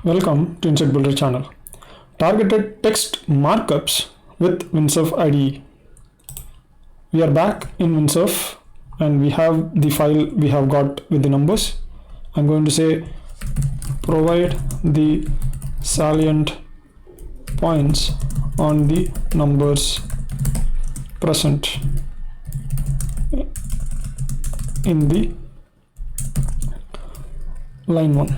Welcome to Insect Builder channel. Targeted text markups with Windsurf IDE. We are back in Windsurf and we have the file we have got with the numbers. I'm going to say provide the salient points on the numbers present in the line 1.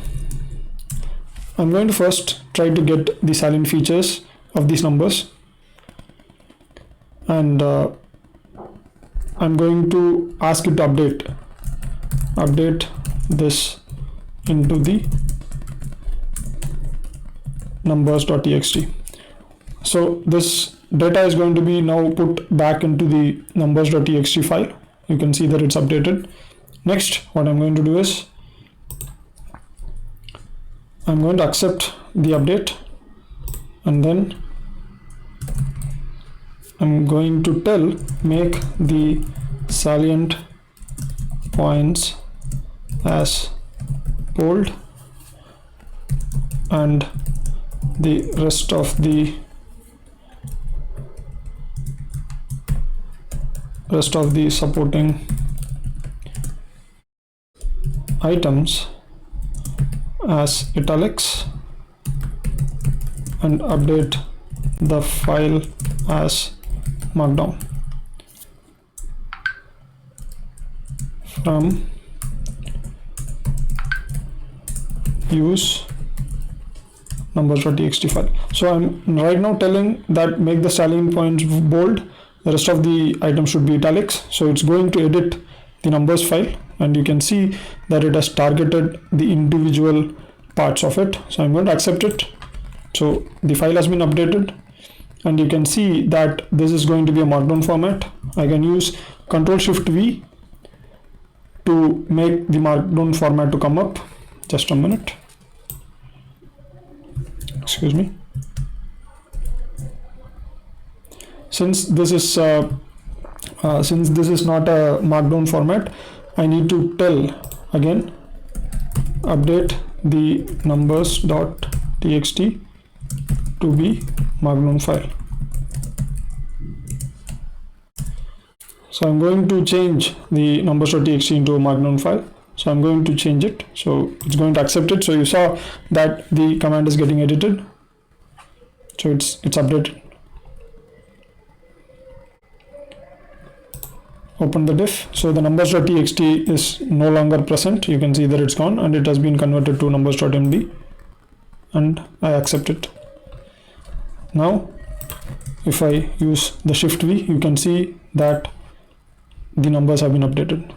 I'm going to first try to get the salient features of these numbers, and I'm going to ask it to update this into the numbers.txt. So this data is going to be now put back into the numbers.txt file. You can see that it's updated. Next, what I'm going to do is I'm going to accept the update, and then I'm going to tell make the salient points as bold and the rest of the supporting items as italics, and update the file as markdown. From use numbers.txt file. So I'm right now telling that make the salient points bold, the rest of the items should be italics. So it's going to edit the numbers file, and you can see that it has targeted the individual parts of it. So I'm going to accept it. So the file has been updated, and you can see that this is going to be a markdown format. I can use Ctrl+Shift+V to make the markdown format to come up. Just a minute. Excuse me. Since this is not a markdown format, I need to tell again update the numbers.txt to be markdown file. So I'm going to change the numbers.txt into a markdown file. So I'm going to change it. So it's going to accept it. So you saw that the command is getting edited. So it's updated. Open the diff. So the numbers.txt is no longer present. You can see that it's gone and it has been converted to numbers.md, and I accept it. Now if I use the Shift+V, you can see that the numbers have been updated.